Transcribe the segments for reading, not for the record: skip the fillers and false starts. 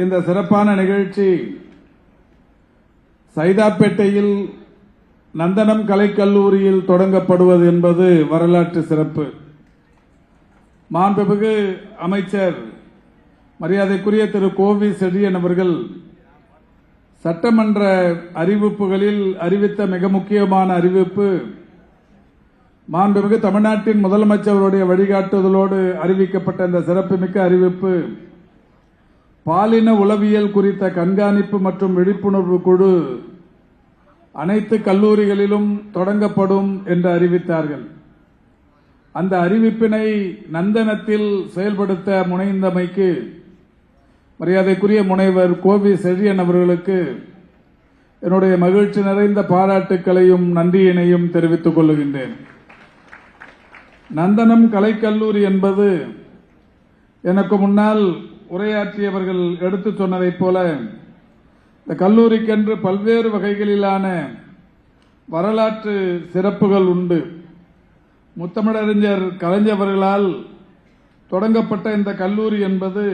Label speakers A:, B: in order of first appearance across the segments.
A: இந்த சிறப்பான நிகழ்ச்சி சைதாப்பேட்டையில் நந்தனம் கலைக்கல்லூரியில் தொடங்கப்படுவது என்பது வரலாற்று சிறப்பு. மாண்புமிகு அமைச்சர் மரியாதைக்குரிய திரு கோவி செழியன் அவர்கள் சட்டமன்ற அறிவிப்புகளில் அறிவித்த மிக முக்கியமான அறிவிப்பு, மாண்புமிகு தமிழ்நாட்டின் முதலமைச்சருடைய வழிகாட்டுதலோடு அறிவிக்கப்பட்ட இந்த சிறப்புமிக்க அறிவிப்பு, பாலின உளவியல் குறித்த கண்காணிப்பு மற்றும் விழிப்புணர்வு குழு அனைத்து கல்லூரிகளிலும் தொடங்கப்படும் என்று அறிவித்தார்கள். அந்த அறிவிப்பினை நந்தனத்தில் செயல்படுத்த முனைந்தமைக்கு மரியாதைக்குரிய முனைவர் கோவி செழியன் அவர்களுக்கு என்னுடைய மகிழ்ச்சி நிறைந்த பாராட்டுக்களையும் நன்றியினையும் தெரிவித்துக் கொள்கின்றேன். நந்தனம் கலைக்கல்லூரி என்பது எனக்கு முன்னால் உரையாற்றியவர்கள் எடுத்துச் சொன்னதைப் போல இந்த கல்லூரிக்கென்று பல்வேறு வகைகளிலான வரலாற்று சிறப்புகள் உண்டு. முத்தமிழறிஞர் கலைஞர்களால் தொடங்கப்பட்ட இந்த கல்லூரி என்பது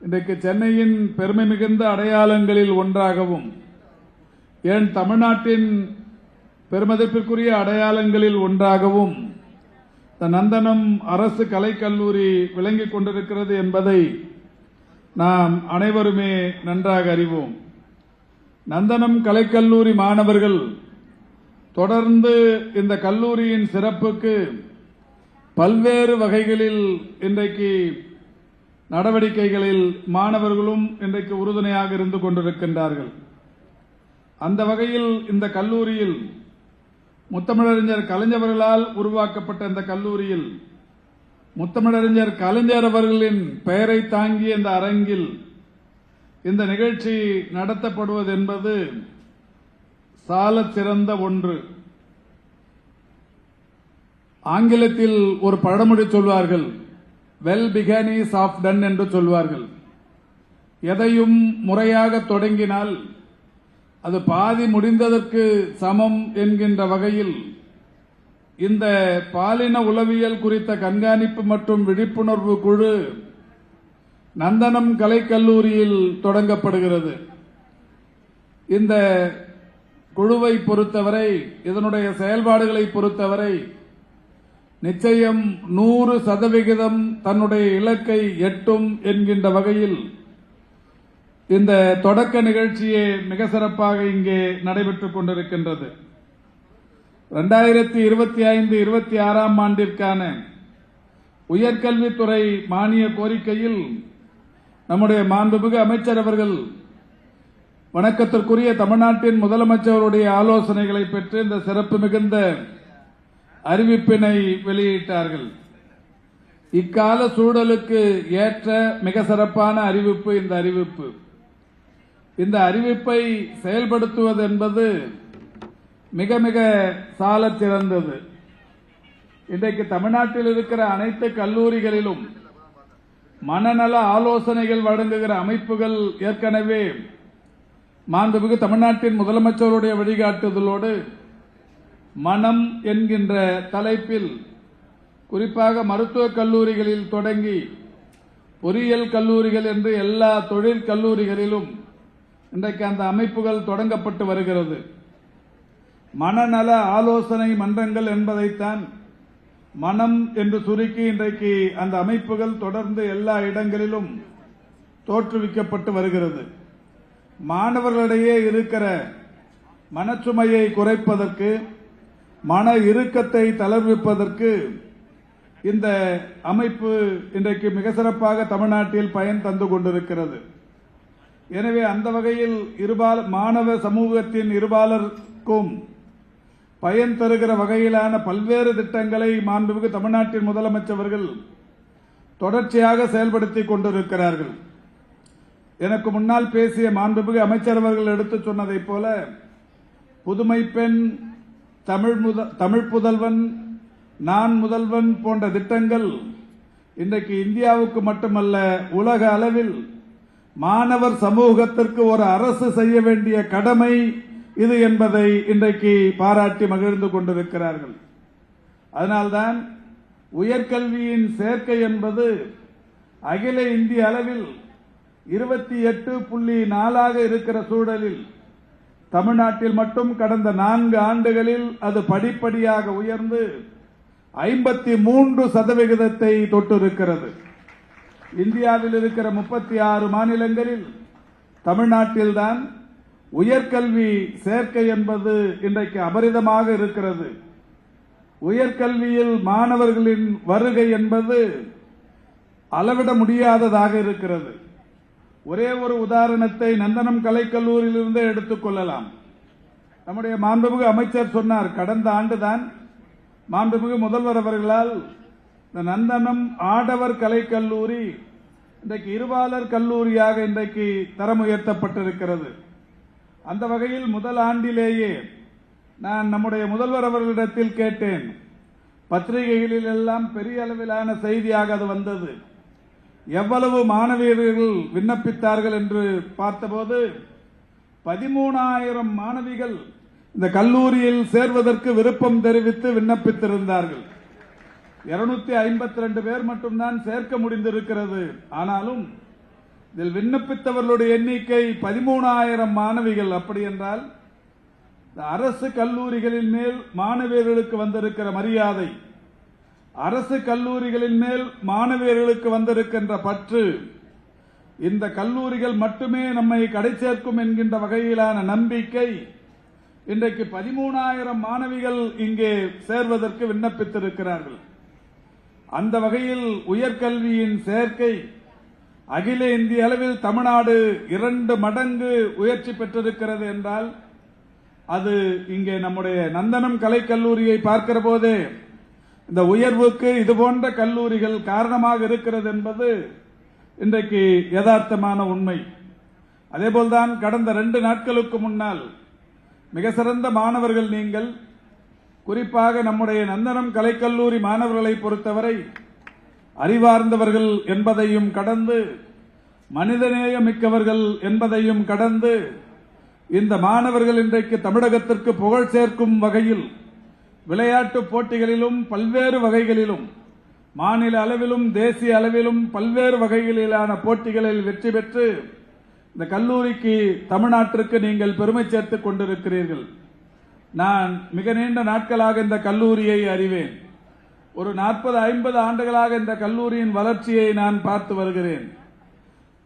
A: இன்றைக்கு சென்னையின் பெருமை மிகுந்த அடையாளங்களில் ஒன்றாகவும், ஏன் தமிழ்நாட்டின் பெருமதிப்பிற்குரிய அடையாளங்களில் ஒன்றாகவும் இந்த நந்தனம் அரசு கலைக்கல்லூரி விளங்கிக் கொண்டிருக்கிறது என்பதை நாம் அனைவருமே நன்றாக அறிவோம். நந்தனம் கலைக்கல்லூரி மாணவர்கள் தொடர்ந்து இந்த கல்லூரியின் சிறப்புக்கு பல்வேறு வகைகளில் இன்றைக்கு நடவடிக்கைகளில் மாணவர்களும் இன்றைக்கு உறுதுணையாக இருந்து கொண்டிருக்கின்றார்கள். அந்த வகையில் இந்த கல்லூரியில் முத்தமிழறிஞர் கலைஞர்களால் உருவாக்கப்பட்ட இந்த கல்லூரியில் முத்தமிழறிஞர் கலைஞர் அவர்களின் பெயரை தாங்கிய இந்த அரங்கில் இந்த நிகழ்ச்சி நடத்தப்படுவது என்பது சாலச் சிறந்த ஒன்று. ஆங்கிலத்தில் ஒரு பழமொழி சொல்வார்கள், well begun is half done என்று சொல்வார்கள். எதையும் முறையாக தொடங்கினால் அது பாதி முடிந்ததற்கு சமம் என்கின்ற வகையில் இந்த பாலின உளவியல் குறித்த கண்காணிப்பு மற்றும் விழிப்புணர்வு குழு நந்தனம் கலைக்கல்லூரியில் தொடங்கப்படுகிறது. இந்த குழுவை பொறுத்தவரை, இதனுடைய செயல்பாடுகளை பொறுத்தவரை நிச்சயம் 100% தன்னுடைய இலக்கை எட்டும் என்கின்ற வகையில் இந்த தொடக்க நிகழ்ச்சியே மிக சிறப்பாக இங்கே நடைபெற்றுக் கொண்டிருக்கின்றது. 2025-26 ஆண்டிற்கான உயர்கல்வித்துறை மானிய கோரிக்கையில் நம்முடைய மாண்புமிகு அமைச்சர் அவர்கள் வணக்கத்திற்குரிய தமிழ்நாட்டின் முதலமைச்சருடைய ஆலோசனைகளை பெற்று இந்த சிறப்பு மிகுந்த அறிவிப்பினை வெளியிட்டார்கள். இக்கால சூழலுக்கு ஏற்ற மிக சிறப்பான அறிவிப்பு இந்த அறிவிப்பு. இந்த அறிவிப்பை செயல்படுத்துவது என்பது மிக மிக சாலச் சிறந்தது. இன்றைக்கு தமிழ்நாட்டில் இருக்கிற அனைத்து கல்லூரிகளிலும் மனநல ஆலோசனைகள் வழங்குகிற அமைப்புகள் ஏற்கனவே மாண்புமிகு தமிழ்நாட்டின் முதலமைச்சருடைய வழிகாட்டுதலோடு மனம் என்கின்ற தலைப்பில் குறிப்பாக மருத்துவக் கல்லூரிகளில் தொடங்கி பொறியியல் கல்லூரிகள் என்று எல்லா தொழில் கல்லூரிகளிலும் இன்றைக்கு அந்த அமைப்புகள் தொடங்கப்பட்டு வருகிறது. மனநல ஆலோசனை மன்றங்கள் என்பதைத்தான் மனம் என்று சுருக்கி இன்றைக்கு அந்த அமைப்புகள் தொடர்ந்து எல்லா இடங்களிலும் தோற்றுவிக்கப்பட்டு வருகிறது. மாணவர்களிடையே இருக்கிற மனச்சுமையை குறைப்பதற்கு, மன இறுக்கத்தை தளர்விப்பதற்கு இந்த அமைப்பு இன்றைக்கு மிக சிறப்பாக தமிழ்நாட்டில் பயன் தந்து கொண்டிருக்கிறது. எனவே அந்த வகையில் மாணவ சமூகத்தின் இருபாலருக்கும் பயன் தருகிற வகையிலான பல்வேறு திட்டங்களை மாண்புமிகு தமிழ்நாட்டின் முதலமைச்சர்கள் தொடர்ச்சியாக செயல்படுத்திக் கொண்டிருக்கிறார்கள். எனக்கு முன்னால் பேசிய மாண்புமிகு அமைச்சர் அவர்கள் எடுத்துச் சொன்னதைப் போல புதுமை பெண், தமிழ் புதல்வன், நான் முதல்வன் போன்ற திட்டங்கள் இன்றைக்கு இந்தியாவுக்கு மட்டுமல்ல உலக அளவில் மாணவர் சமூகத்திற்கு ஒரு அரசு செய்ய வேண்டிய கடமை இது என்பதை இன்றைக்கு பாராட்டி மகிழ்ந்து கொண்டிருக்கிறார்கள். அதனால்தான் உயர்கல்வியின் சேர்க்கை என்பது அகில இந்திய அளவில் 28.4 இருக்கிற சூழலில் தமிழ்நாட்டில் மட்டும் கடந்த 4 ஆண்டுகளில் அது படிப்படியாக உயர்ந்து 53% தொட்டிருக்கிறது. இந்தியாவில் இருக்கிற 36 மாநிலங்களில் தமிழ்நாட்டில்தான் உயர்கல்வி சேர்க்கை என்பது இன்றைக்கு அபரிதமாக இருக்கிறது. உயர்கல்வியில் மாணவர்களின் வருகை என்பது அளவிட முடியாததாக இருக்கிறது. ஒரே ஒரு உதாரணத்தை நந்தனம் கலைக்கல்லூரியிலிருந்து எடுத்துக் கொள்ளலாம். நம்முடைய மாண்புமிகு அமைச்சர் சொன்னார், கடந்த ஆண்டுதான் மாண்புமிகு முதல்வர் அவர்களால் இந்த நந்தனம் ஆடவர் கலைக்கல்லூரி இன்றைக்கு இருபாலர் கல்லூரியாக இன்றைக்கு தரம் உயர்த்தப்பட்டிருக்கிறது. அந்த வகையில் முதல் ஆண்டிலேயே நான் நம்முடைய முதல்வர் அவர்களிடத்தில் கேட்டேன். பத்திரிகைகளில் எல்லாம் பெரிய அளவிலான செய்தியாக அது வந்தது. எவ்வளவு மாணவியர்கள் விண்ணப்பித்தார்கள் என்று பார்த்தபோது 13,000 மாணவிகள் இந்த கல்லூரியில் சேர்வதற்கு விருப்பம் தெரிவித்து விண்ணப்பித்திருந்தார்கள். 252 பேர் மட்டும்தான் சேர்க்க முடிந்திருக்கிறது. ஆனாலும் இதில் விண்ணப்பித்தவர்களுடைய எண்ணிக்கை 13,000 மாணவிகள். அப்படி என்றால் அரசு கல்லூரிகளின் மேல் மாணவியர்களுக்கு வந்திருக்கிற மரியாதை, அரசு கல்லூரிகளின் மேல் மாணவியர்களுக்கு வந்திருக்கின்ற பற்று, இந்த கல்லூரிகள் மட்டுமே நம்மை கடை சேர்க்கும் என்கின்ற வகையிலான நம்பிக்கை இன்றைக்கு 13,000 மாணவிகள் இங்கே சேர்வதற்கு விண்ணப்பித்திருக்கிறார்கள். அந்த வகையில் உயர்கல்வியின் சேர்க்கை அகில இந்திய அளவில் தமிழ்நாடு 2 மடங்கு உயர்ச்சி பெற்றிருக்கிறது என்றால் அது இங்கே நம்முடைய நந்தனம் கலைக்கல்லூரியை பார்க்கிற போதே இந்த உயர்வுக்கு இதுபோன்ற கல்லூரிகள் காரணமாக இருக்கிறது என்பது இன்றைக்கு யதார்த்தமான உண்மை. அதேபோல்தான் கடந்த 2 நாட்களுக்கு முன்னால் மிக சிறந்த மாணவர்கள் நீங்கள், குறிப்பாக நம்முடைய நந்தனம் கலைக்கல்லூரி மாணவர்களை பொறுத்தவரை அறிவார்ந்தவர்கள் என்பதையும் கடந்து, மனிதநேய மிக்கவர்கள் என்பதையும் கடந்து, இந்த மாணவர்கள் இன்றைக்கு தமிழகத்திற்கு புகழ் சேர்க்கும் வகையில் விளையாட்டு போட்டிகளிலும் பல்வேறு வகைகளிலும் மாநில அளவிலும் தேசிய அளவிலும் பல்வேறு வகைகளிலான போட்டிகளில் வெற்றி பெற்று இந்த கல்லூரிக்கு தமிழ்நாட்டிற்கு நீங்கள் பெருமை சேர்த்துக் கொண்டிருக்கிறீர்கள். நான் மிக நீண்ட நாட்களாக இந்த கல்லூரியை அறிவேன். ஒரு 40-50 ஆண்டுகளாக இந்த கல்லூரியின் வளர்ச்சியை நான் பார்த்து வருகிறேன்.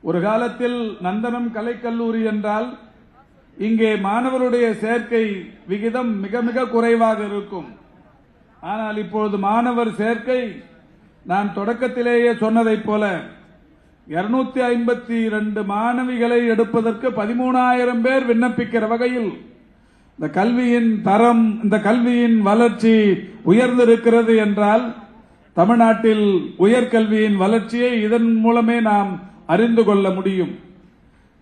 A: ஒரு காலத்தில் நந்தனம் கலைக்கல்லூரி என்றால் இங்கே மாணவருடைய சேர்க்கை விகிதம் மிக மிக குறைவாக இருக்கும். ஆனால் இப்பொழுது மாணவர் சேர்க்கை, நான் தொடக்கத்திலேயே சொன்னதைப் போல 252 மாணவிகளை எடுப்பதற்கு 13,000 பேர் விண்ணப்பிக்கிற வகையில் இந்த கல்வியின் தரம், இந்த கல்வியின் வளர்ச்சி உயர்ந்திருக்கிறது என்றால் தமிழ்நாட்டில் உயர்கல்வியின் வளர்ச்சியை இதன் மூலமே நாம் அறிந்து கொள்ள முடியும்.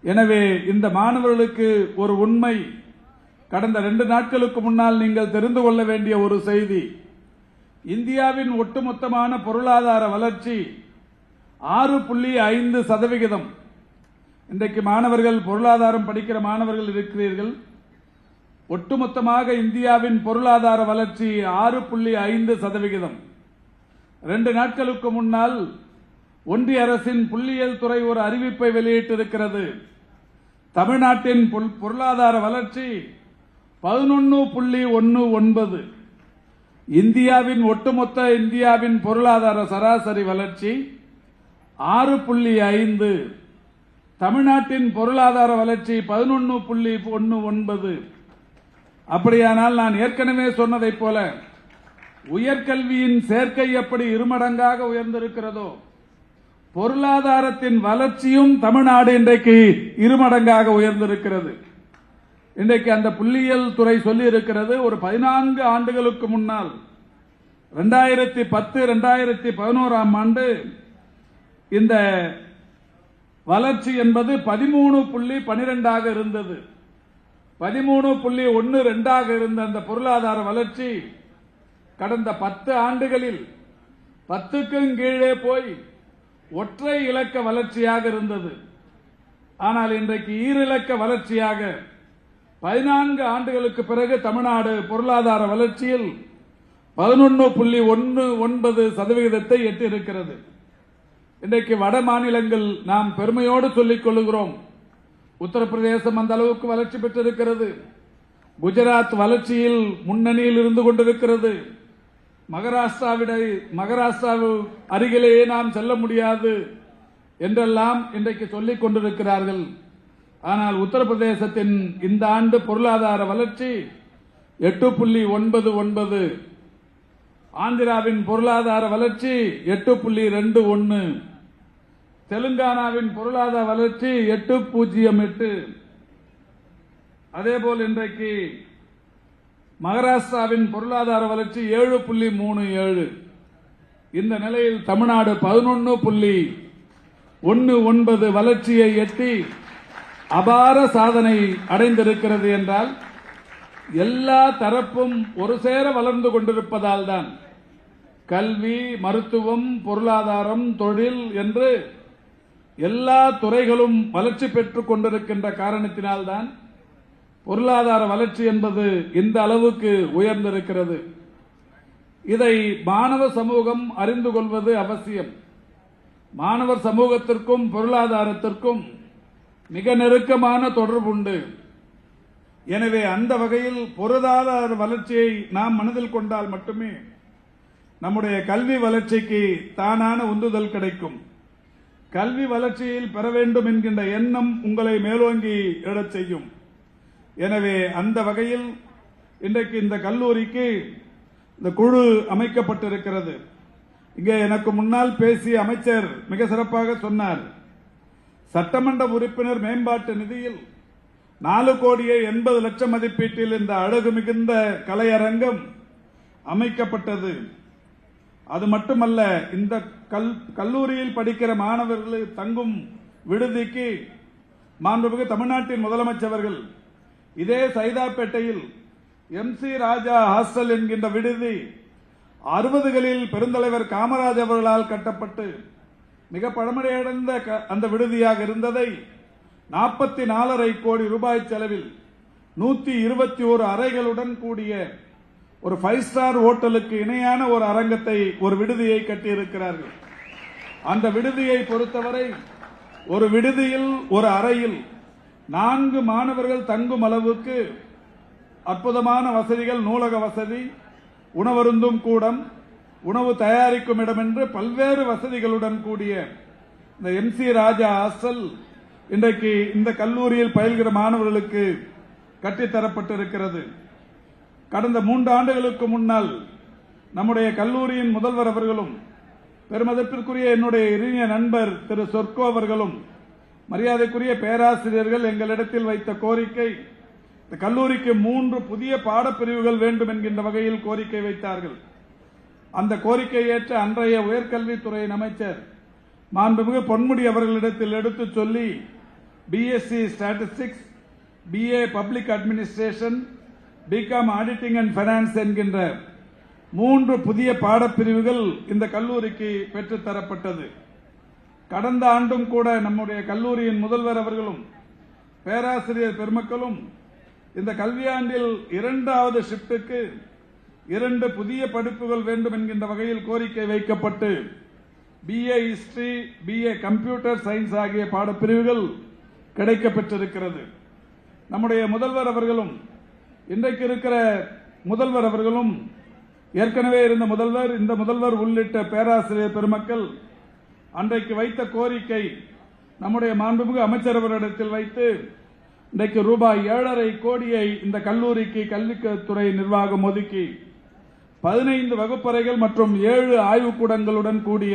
A: எனவே இந்த மாணவர்களுக்கு ஒரு உண்மை, கடந்த 2 நாட்களுக்கு முன்னால் நீங்கள் தெரிந்து கொள்ள வேண்டிய ஒரு செய்தி, இந்தியாவின் ஒட்டுமொத்தமான பொருளாதார வளர்ச்சி 6.5%. இன்றைக்கு மாணவர்கள், பொருளாதாரம் படிக்கிற மாணவர்கள் இருக்கிறீர்கள். ஒட்டுமொத்தமாக இந்தியாவின் பொருளாதார வளர்ச்சி 6.5%. 2 நாட்களுக்கு முன்னால் ஒன்றிய அரசின் புள்ளியியல் துறை ஒரு அறிவிப்பை வெளியிட்டிருக்கிறது. தமிழ்நாட்டின் பொருளாதார வளர்ச்சி 11.19. இந்தியாவின் ஒட்டுமொத்த இந்தியாவின் பொருளாதார சராசரி வளர்ச்சி 6.5. தமிழ்நாட்டின் பொருளாதார வளர்ச்சி 11.19. அப்படியானால் நான் ஏற்கனவே சொன்னதைப் போல உயர்கல்வியின் சேர்க்கை எப்படி இருமடங்காக உயர்ந்திருக்கிறதோ, பொருளாதாரத்தின் வளர்ச்சியும் தமிழ்நாடு இன்றைக்கு இருமடங்காக உயர்ந்திருக்கிறது. இன்றைக்கு அந்த புள்ளியியல் துறை சொல்லி இருக்கிறது, ஒரு 14 ஆண்டுகளுக்கு முன்னால் 2010-2011 ஆண்டு இந்த வளர்ச்சி என்பது 13.12 இருந்தது. 13.12 இருந்த அந்த பொருளாதார வளர்ச்சி கடந்த 10 ஆண்டுகளில் 10க்கும் கீழே போய் ஒற்றை இலக்க வளர்ச்சியாக இருந்தது. ஆனால் இன்றைக்கு ஈரிலக்க வளர்ச்சியாக 14 ஆண்டுகளுக்கு பிறகு தமிழ்நாடு பொருளாதார வளர்ச்சியில் 11.19% எட்டியிருக்கிறது. இன்றைக்கு வட மாநிலங்கள் நாம் பெருமையோடு சொல்லிக் கொள்ளுகிறோம். உத்தரப்பிரதேசம் அந்த அளவுக்கு வளர்ச்சி பெற்றிருக்கிறது. குஜராத் வளர்ச்சியில் முன்னணியில் இருந்து கொண்டிருக்கிறது. மகாராஷ்டிரா அருகிலேயே நாம் செல்ல முடியாது என்றெல்லாம் இன்றைக்கு சொல்லிக் கொண்டிருக்கிறார்கள். ஆனால் உத்தரப்பிரதேசத்தின் இந்த ஆண்டு பொருளாதார வளர்ச்சி 8.99, ஆந்திராவின் பொருளாதார வளர்ச்சி 8.21, தெலுங்கானாவின் பொருளாதார வளர்ச்சி 8.08. அதேபோல் இன்றைக்கு மகாராஷ்டிராவின் பொருளாதார வளர்ச்சி 7.37. இந்த நிலையில் தமிழ்நாடு 11.19 வளர்ச்சியை எட்டி அபார சாதனை அடைந்திருக்கிறது என்றால் எல்லா தரப்பும் ஒரு சேர வளர்ந்து கொண்டிருப்பதால் தான். கல்வி, மருத்துவம், பொருளாதாரம், தொழில் என்று எல்லா துறைகளும் வளர்ச்சி பெற்றுக் கொண்டிருக்கின்ற காரணத்தினால்தான் பொருளாதார வளர்ச்சி என்பது இந்த அளவுக்கு உயர்ந்திருக்கிறது. இதை மாணவ சமூகம் அறிந்து கொள்வது அவசியம். மாணவர் சமூகத்திற்கும் பொருளாதாரத்திற்கும் மிக நெருக்கமான தொடர்பு உண்டு. எனவே அந்த வகையில் பொருளாதார வளர்ச்சியை நாம் மனதில் கொண்டால் மட்டுமே நம்முடைய கல்வி வளர்ச்சிக்கு தானான உந்துதல் கிடைக்கும். கல்வி வளர்ச்சியில் பெற வேண்டும் என்கின்ற எண்ணம் உங்களை மேலோங்கி எழச் செய்யும். எனவே அந்த வகையில் இன்றைக்கு இந்த கல்லூரிக்கு இந்த குழு அமைக்கப்பட்டிருக்கிறது. இங்கே எனக்கு முன்னால் பேசிய அமைச்சர் மிக சிறப்பாக சொன்னார். சட்டமன்ற உறுப்பினர் மேம்பாட்டு நிதியில் 4,80,00,000 மதிப்பீட்டில் இந்த அழகு மிகுந்த கலையரங்கம் அமைக்கப்பட்டது. அது மட்டுமல்ல, இந்த கல்லூரியில் படிக்கிற மாணவர்கள் தங்கும் விடுதிக்கு மாண்புமிகு தமிழ்நாட்டின் முதலமைச்சர்கள் இதே சைதாப்பேட்டையில் MC ராஜா ஹாஸ்டல் என்கின்ற விடுதி 60களில் பெருந்தலைவர் காமராஜ் அவர்களால் கட்டப்பட்டு மிக பழமையடைந்த அந்த விடுதியாக இருந்ததை 44.5 கோடி ரூபாய் செலவில் 121 அறைகளுடன் கூடிய ஒரு 5 ஸ்டார் ஹோட்டலுக்கு இணையான ஒரு அரங்கத்தை, ஒரு விடுதியை கட்டியிருக்கிறார்கள். அந்த விடுதியை பொறுத்தவரை ஒரு விடுதியில் ஒரு அறையில் 4 மாணவர்கள் தங்கும் அளவுக்கு அற்புதமான வசதிகள், நூலக வசதி, உணவருந்தும் கூடம், உணவு தயாரிக்கும் இடம் என்று பல்வேறு வசதிகளுடன் கூடிய இந்த MC ராஜா ஹாஸ்டல் இன்றைக்கு இந்த கல்லூரியில் பயில்கிற மாணவர்களுக்கு கட்டித்தரப்பட்டிருக்கிறது. கடந்த 3 ஆண்டுகளுக்கு முன்னால் நம்முடைய கல்லூரியின் முதல்வர் அவர்களும் பெருமதிப்பிற்குரிய என்னுடைய இனிய நண்பர் திரு சொர்க்கோ அவர்களும் மரியாதைக்குரிய பேராசிரியர்கள் எங்களிடத்தில் வைத்த கோரிக்கை, இந்த கல்லூரிக்கு 3 புதிய பாடப்பிரிவுகள் வேண்டும் என்கின்ற வகையில் கோரிக்கை வைத்தார்கள். அந்த கோரிக்கையை ஏற்ற அன்றைய உயர்கல்வித்துறையின் அமைச்சர் மாண்புமிகு பொன்முடி அவர்களிடத்தில் எடுத்துச் சொல்லி BSc statistics, BA public administration, BCom auditing and finance என்கின்ற 3 புதிய பாடப்பிரிவுகள் இந்த கல்லூரிக்கு பெற்றுத்தரப்பட்டது. கடந்த ஆண்டும் கூட நம்முடைய கல்லூரியின் முதல்வர் அவர்களும் பேராசிரியர் பெருமக்களும் இந்த கல்வியாண்டில் 2வது ஷிப்டுக்கு 2 புதிய படிப்புகள் வேண்டும் என்கின்ற வகையில் கோரிக்கை வைக்கப்பட்டு BA history, BA computer science ஆகிய பாடப்பிரிவுகள் கிடைக்கப்பெற்றிருக்கிறது. நம்முடைய முதல்வர் அவர்களும் இன்றைக்கு இருக்கிற முதல்வர் அவர்களும் ஏற்கனவே இருந்த முதல்வர், இந்த முதல்வர் உள்ளிட்ட பேராசிரியர் பெருமக்கள் அன்றைக்கு வைத்த கோரிக்கை நம்முடைய மாண்புமிகு அமைச்சர் அவரிடத்தில் வைத்து இன்றைக்கு ரூபாய் 7.5 கோடியை இந்த கல்லூரிக்கு கல்வித்துறை நிர்வாகம் ஒதுக்கி 15 வகுப்பறைகள் மற்றும் 7 ஆய்வுக்கூடங்களுடன் கூடிய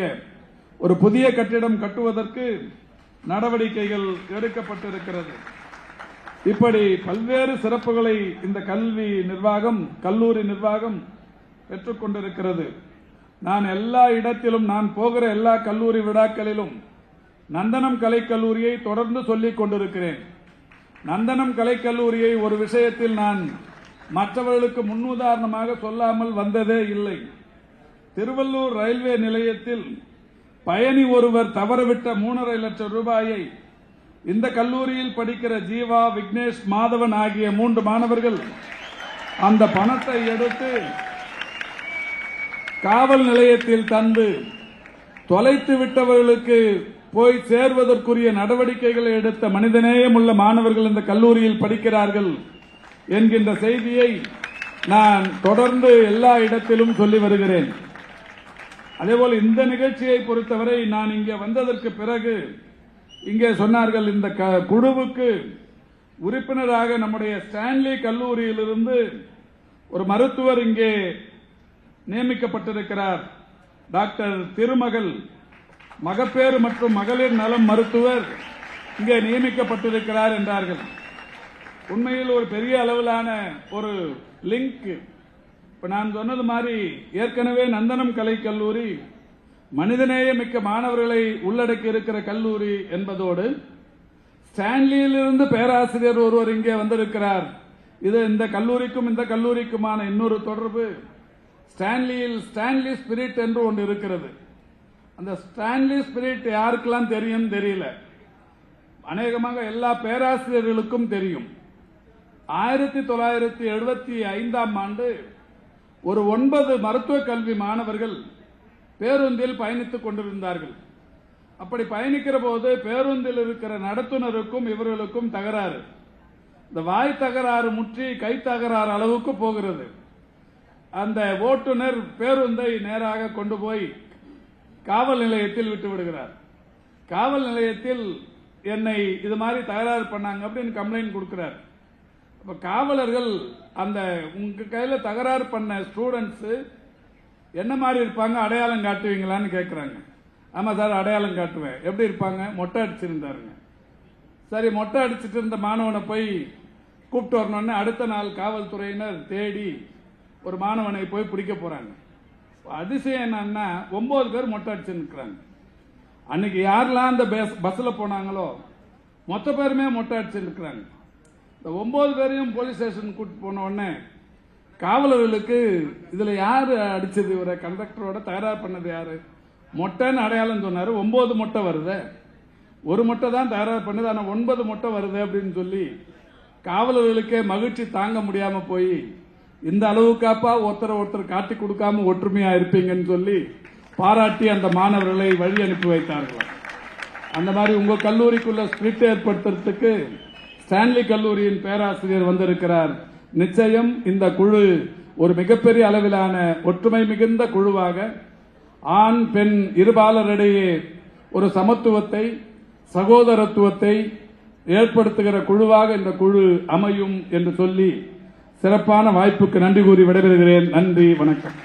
A: ஒரு புதிய கட்டிடம் கட்டுவதற்கு நடவடிக்கைகள் எடுக்கப்பட்டிருக்கிறது. இப்படி பல்வேறு சிறப்புகளை இந்த கல்லூரி நிர்வாகம் பெற்றுக் கொண்டிருக்கிறது. நான் எல்லா இடத்திலும், நான் போகிற எல்லா கல்லூரி விழாக்களிலும் நந்தனம் கலைக்கல்லூரியை தொடர்ந்து சொல்லிக் கொண்டிருக்கிறேன். நந்தனம் கலைக்கல்லூரியை ஒரு விஷயத்தில் நான் மற்றவர்களுக்கு முன்னுதாரணமாக சொல்லாமல் வந்ததே இல்லை. திருவள்ளூர் ரயில்வே நிலையத்தில் பயணி ஒருவர் தவறவிட்ட 3.5 லட்சம் ரூபாயை இந்த கல்லூரியில் படிக்கிற ஜீவா, விக்னேஷ், மாதவன் ஆகிய 3 மாணவர்கள் அந்த பணத்தை எடுத்து காவல் நிலையத்தில் தந்து தொலைத்து விட்டவர்களுக்கு போய் சேர்வதற்குரிய நடவடிக்கைகளை எடுத்த மனிதநேயம் உள்ள மாணவர்கள் இந்த கல்லூரியில் படிக்கிறார்கள் என்கின்ற செய்தியை நான் தொடர்ந்து எல்லா இடத்திலும் சொல்லி வருகிறேன். அதேபோல் இந்த நிகழ்ச்சியை பொறுத்தவரை நான் இங்கே வந்ததற்கு பிறகு இங்கே சொன்னார்கள், இந்த குழுவுக்கு உறுப்பினராக நம்முடைய ஸ்டான்லி கல்லூரியிலிருந்து ஒரு மருத்துவர் இங்கே நியமிக்கப்பட்டிருக்கிறார். டாக்டர் திருமகள், மகப்பேறு மற்றும் மகளிர் நலம் மருத்துவர் இங்கே நியமிக்கப்பட்டிருக்கிறார் என்றார்கள். உண்மையில் ஒரு பெரிய அளவிலான ஒரு லிங்க். இப்ப நான் சொன்னது மாதிரி ஏற்கனவே நந்தனம் கலை கல்லூரி மனிதநேயமிக்க மாணவர்களை உள்ளடக்கி இருக்கிற கல்லூரி என்பதோடு ஸ்டான்லியிலிருந்து பேராசிரியர் ஒருவர் இங்கே வந்திருக்கிறார். இது இந்த கல்லூரிக்கும் இந்த கல்லூரிக்குமான இன்னொரு தொடர்பு. ஸ்டான்லியில் ஸ்டான்லி ஸ்பிரிட் என்று ஒன்று இருக்கிறது. அந்த ஸ்டான்லி ஸ்பிரிட் யாருக்கெல்லாம் தெரியும் தெரியல, அநேகமாக எல்லா பேராசிரியர்களுக்கும் தெரியும். 1975ஆம் ஆண்டு ஒரு 9 மருத்துவக் கல்வி மாணவர்கள் பேருந்தில் பயணித்துக் கொண்டிருந்தார்கள். அப்படி பயணிக்கிற போது பேருந்தில் இருக்கிற நடத்துனருக்கும் இவர்களுக்கும் தகராறு. இந்த வாய் தகராறு முற்றி கை தகராறு அளவுக்கு போகிறது. அந்த ஓட்டுநர் பேருந்தை நேராக கொண்டு போய் காவல் நிலையத்தில் விட்டு விடுகிறார். காவல் நிலையத்தில் என்னை இது மாதிரி தகராறு பண்ணாங்க அப்படின்னு கம்ப்ளைண்ட் கொடுக்கிறார். அப்ப காவலர்கள் அந்த உங்க கையில தகராறு பண்ண ஸ்டூடெண்ட்ஸ் என்ன மாதிரி இருப்பாங்க, அடையாளம் காட்டுவீங்களான்னு கேட்கிறாங்க. ஆமா சார், அடையாளம் காட்டுவேன். எப்படி இருப்பாங்க? மொட்டை அடிச்சிருந்தாருங்க. சரி, மொட்டை அடிச்சிட்டு இருந்த மாணவனை போய் கூப்பிட்டு வரணும்னு அடுத்த நாள் காவல்துறையினர் தேடி ஒரு மாணவனை போய் பிடிக்க போறாங்க. அதிசயம் என்னன்னா 9 பேர் மொட்டை அடிச்சு நிற்கிறாங்க. அன்னைக்கு யாரெல்லாம் அந்த பஸ்ல போனாங்களோ மொத்த பேருமே மொட்டை அடிச்சு நிற்கிறாங்க. இந்த 9 பேரையும் போலீஸ் ஸ்டேஷன் கூட்டிட்டு போன உடனே காவலர்களுக்கு இதுல யாரு அடிச்சது, இவரை கண்டக்டரோட தகராறு பண்ணது யாரு, மொட்டைன்னு அடையாளம் சொன்னாரு. 9 மொட்டை வருது, ஒரு மொட்டை தான் தகராறு பண்ணது, ஆனா 9 மொட்டை வருது அப்படின்னு சொல்லி காவலர்களுக்கே மகிழ்ச்சி தாங்க முடியாம போய் இந்த அளவுக்காப்பா ஒருத்தர் காட்டி கொடுக்காம ஒற்றுமையா இருப்பீங்கன்னு சொல்லி பாராட்டி அந்த மாணவர்களை வழி அனுப்பி வைத்தார்கள். அந்த மாதிரி உங்க கல்லூரிக்குள்ள ஸ்பிரிட் ஏற்படுத்துறதுக்கு ஸ்டான்லி கல்லூரியின் பேராசிரியர் வந்திருக்கிறார். நிச்சயம் இந்த குழு ஒரு மிகப்பெரிய அளவிலான ஒற்றுமை மிகுந்த குழுவாக ஆண் பெண் இருபாலரிடையே ஒரு சமத்துவத்தை சகோதரத்துவத்தை ஏற்படுத்துகிற குழுவாக இந்த குழு அமையும் என்று சொல்லி சிறப்பான வாய்ப்புக்கு நன்றி கூறி விடைபெறுகிறேன். நன்றி, வணக்கம்.